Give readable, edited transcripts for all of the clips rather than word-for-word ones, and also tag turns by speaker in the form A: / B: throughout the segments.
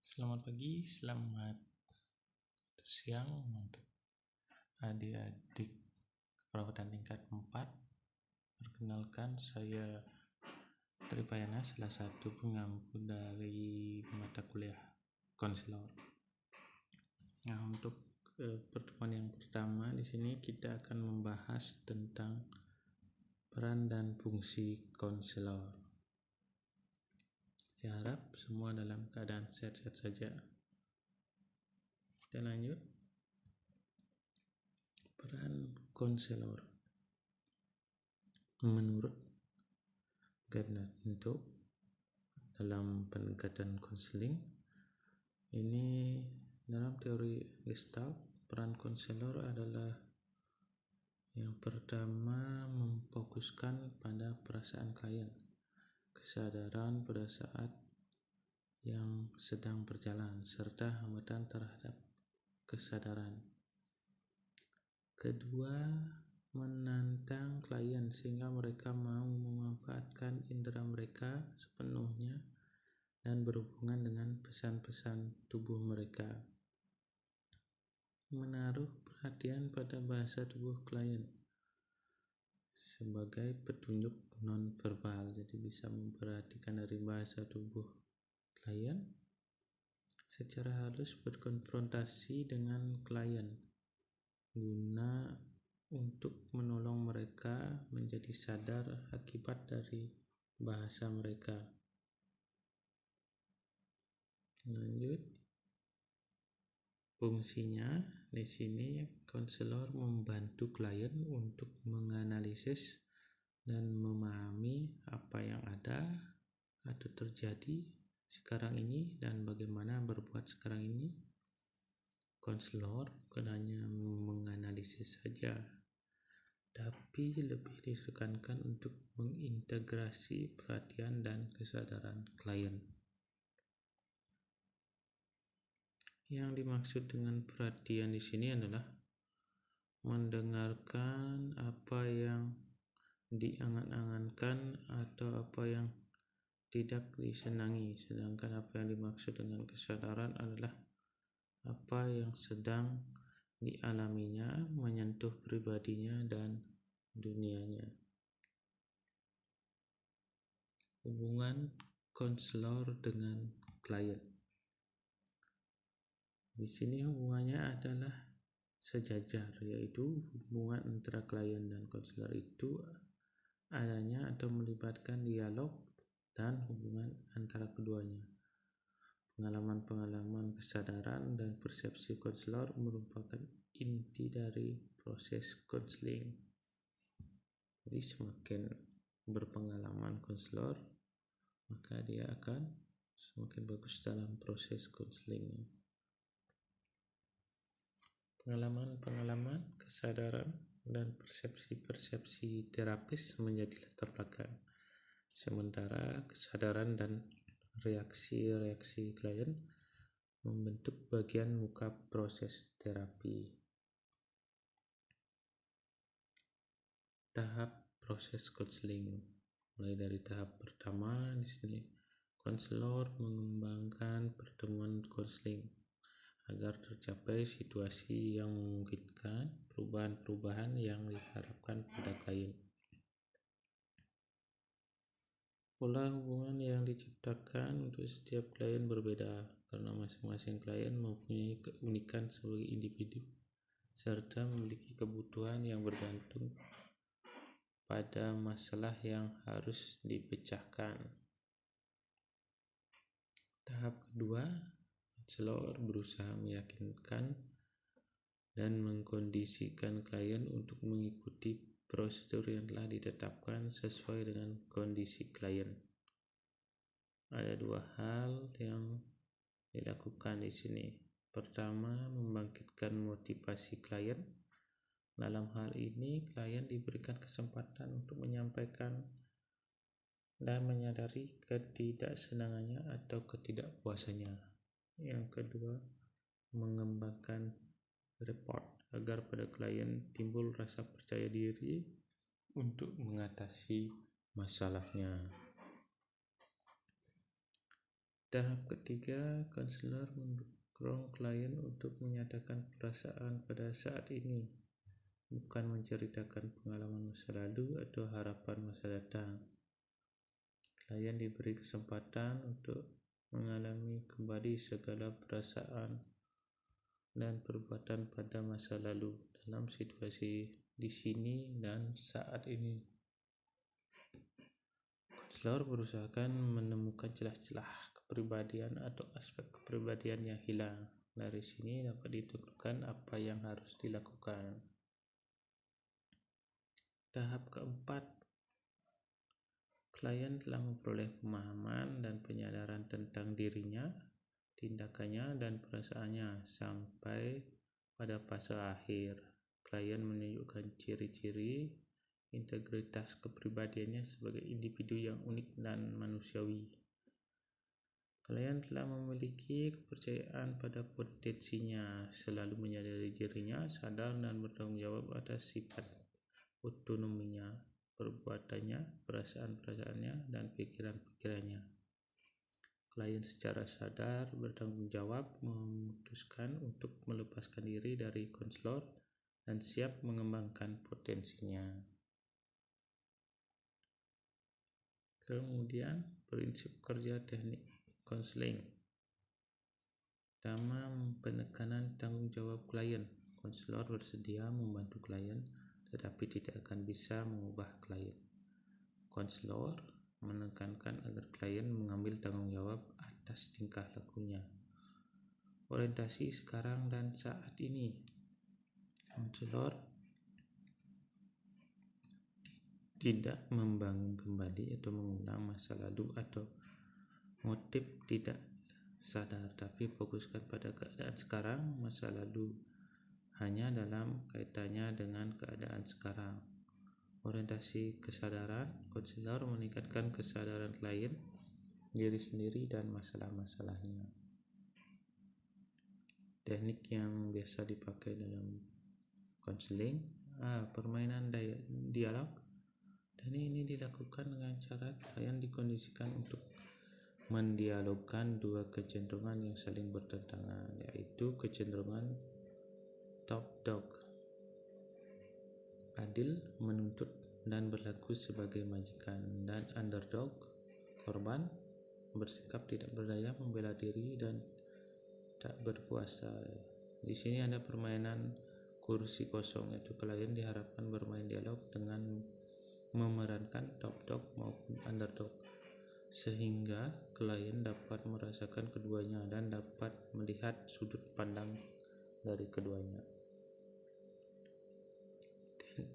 A: Selamat pagi, selamat siang untuk adik-adik keperawatan tingkat 4. Perkenalkan, saya Tripayana, salah satu pengampu dari mata kuliah konselor. Nah, untuk pertemuan yang pertama di sini kita akan membahas tentang peran dan fungsi konselor. Saya harap semua dalam keadaan sehat-sehat saja. Kita lanjut. Peran konselor menurut Gardner Pinto dalam pendekatan konseling ini, dalam teori Gestalt, peran konselor adalah yang pertama memfokuskan pada perasaan klien, kesadaran pada saat yang sedang berjalan, serta hambatan terhadap kesadaran. Kedua, menantang klien sehingga mereka mau memanfaatkan indera mereka sepenuhnya dan berhubungan dengan pesan-pesan tubuh mereka. Menaruh perhatian pada bahasa tubuh klien sebagai petunjuk non-verbal, jadi bisa memperhatikan dari bahasa tubuh klien, secara halus berkonfrontasi dengan klien guna untuk menolong mereka menjadi sadar akibat dari bahasa mereka. Lanjut, fungsinya di sini konselor membantu klien untuk menganalisis dan memahami apa yang ada atau terjadi sekarang ini dan bagaimana berbuat sekarang ini. Konselor bukan hanya menganalisis saja, tapi lebih ditekankan untuk mengintegrasi perhatian dan kesadaran klien. Yang dimaksud dengan perhatian di sini adalah mendengarkan apa yang diangan-angankan atau apa yang tidak disenangi, sedangkan apa yang dimaksud dengan kesadaran adalah apa yang sedang dialaminya, menyentuh pribadinya dan dunianya. Hubungan konselor dengan klien. Di sini hubungannya adalah sejajar, yaitu hubungan antara klien dan konselor itu adanya atau melibatkan dialog dan hubungan antara keduanya. Pengalaman-pengalaman kesadaran dan persepsi konselor merupakan inti dari proses konseling. Jadi semakin berpengalaman konselor, maka dia akan semakin bagus dalam proses konselingnya. Pengalaman-pengalaman kesadaran dan persepsi-persepsi terapis menjadi latar belakang, sementara kesadaran dan reaksi-reaksi klien membentuk bagian muka proses terapi. Tahap proses konseling. Mulai dari tahap pertama di sini konselor mengembangkan pertemuan konseling agar tercapai situasi yang memungkinkan perubahan-perubahan yang diharapkan pada klien. Pola hubungan yang diciptakan untuk setiap klien berbeda karena masing-masing klien mempunyai keunikan sebagai individu serta memiliki kebutuhan yang bergantung pada masalah yang harus dipecahkan. Tahap kedua, konselor berusaha meyakinkan dan mengkondisikan klien untuk mengikuti prosedur yang telah ditetapkan sesuai dengan kondisi klien. Ada dua hal yang dilakukan di sini. Pertama, membangkitkan motivasi klien. Dalam hal ini, klien diberikan kesempatan untuk menyampaikan dan menyadari ketidaksenangannya atau ketidakpuasannya. Yang kedua, mengembangkan rapport agar pada klien timbul rasa percaya diri untuk mengatasi masalahnya. Tahap ketiga, konselor mendorong klien untuk menyatakan perasaan pada saat ini, bukan menceritakan pengalaman masa lalu atau harapan masa datang. Klien diberi kesempatan untuk mengalami kembali segala perasaan dan perbuatan pada masa lalu dalam situasi di sini dan saat ini. Konselor berusaha menemukan celah-celah kepribadian atau aspek kepribadian yang hilang. Dari sini dapat ditentukan apa yang harus dilakukan. Tahap keempat, klien telah memperoleh pemahaman dan penyadaran tentang dirinya, tindakannya, dan perasaannya. Sampai pada fase akhir, klien menunjukkan ciri-ciri integritas kepribadiannya sebagai individu yang unik dan manusiawi. Klien telah memiliki kepercayaan pada potensinya, selalu menyadari dirinya, sadar dan bertanggung jawab atas sifat otonominya, perbuatannya, perasaan-perasaannya, dan pikiran-pikirannya. Klien secara sadar bertanggung jawab memutuskan untuk melepaskan diri dari konselor dan siap mengembangkan potensinya. Kemudian, prinsip kerja teknik konseling. Pertama, penekanan tanggung jawab klien. Konselor bersedia membantu klien, tetapi tidak akan bisa mengubah klien. Konselor menekankan agar klien mengambil tanggung jawab atas tingkah lakunya. Orientasi sekarang dan saat ini. Konselor tidak membangun kembali atau mengulang masa lalu atau motif tidak sadar, tapi fokuskan pada keadaan sekarang. Masa lalu hanya dalam kaitannya dengan keadaan sekarang. Orientasi kesadaran. Konselor meningkatkan kesadaran klien, diri sendiri, dan masalah-masalahnya. Teknik yang biasa dipakai dalam konseling, permainan dialog. Teknik ini dilakukan dengan cara klien dikondisikan untuk mendialogkan dua kecenderungan yang saling bertentangan, yaitu kecenderungan top dog, adil, menuntut dan berlaku sebagai majikan, dan underdog, korban, bersikap tidak berdaya, membela diri, dan tak berkuasa. Di sini ada permainan kursi kosong, yaitu klien diharapkan bermain dialog dengan memerankan top dog maupun underdog, sehingga klien dapat merasakan keduanya dan dapat melihat sudut pandang dari keduanya.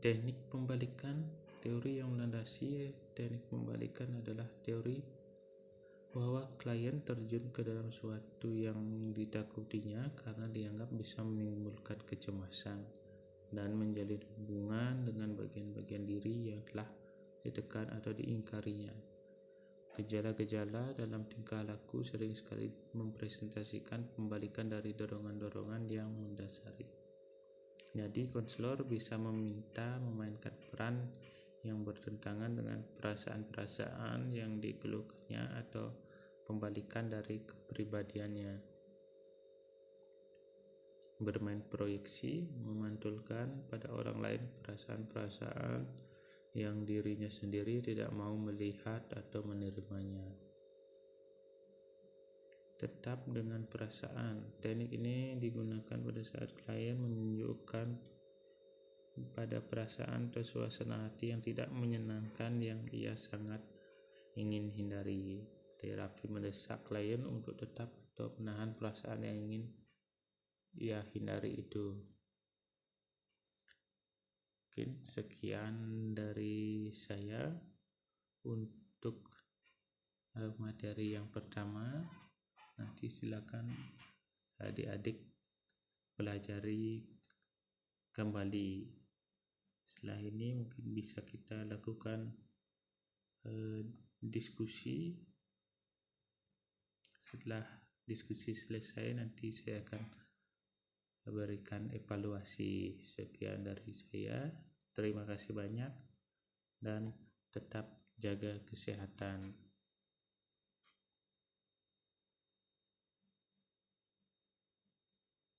A: Teknik pembalikan. Teori yang melandasi teknik pembalikan adalah teori bahwa klien terjun ke dalam sesuatu yang ditakutinya karena dianggap bisa menimbulkan kecemasan dan menjalin hubungan dengan bagian-bagian diri yang telah ditekan atau diingkarinya. Gejala-gejala dalam tingkah laku sering sekali mempresentasikan pembalikan dari dorongan-dorongan yang mendasari. Jadi, konselor bisa meminta memainkan peran yang bertentangan dengan perasaan-perasaan yang dikeluhkannya atau pembalikan dari kepribadiannya. Bermain proyeksi, memantulkan pada orang lain perasaan-perasaan yang dirinya sendiri tidak mau melihat atau menerimanya. Tetap dengan perasaan. Teknik ini digunakan pada saat klien menunjukkan pada perasaan atau suasana hati yang tidak menyenangkan yang ia sangat ingin hindari. Terapi mendesak klien untuk tetap atau menahan perasaan yang ingin ia hindari itu. Mungkin sekian dari saya untuk materi yang pertama. Nanti silakan adik-adik pelajari kembali. Setelah ini mungkin bisa kita lakukan diskusi. Setelah diskusi selesai, nanti saya akan berikan evaluasi. Sekian dari saya. Terima kasih banyak dan tetap jaga kesehatan.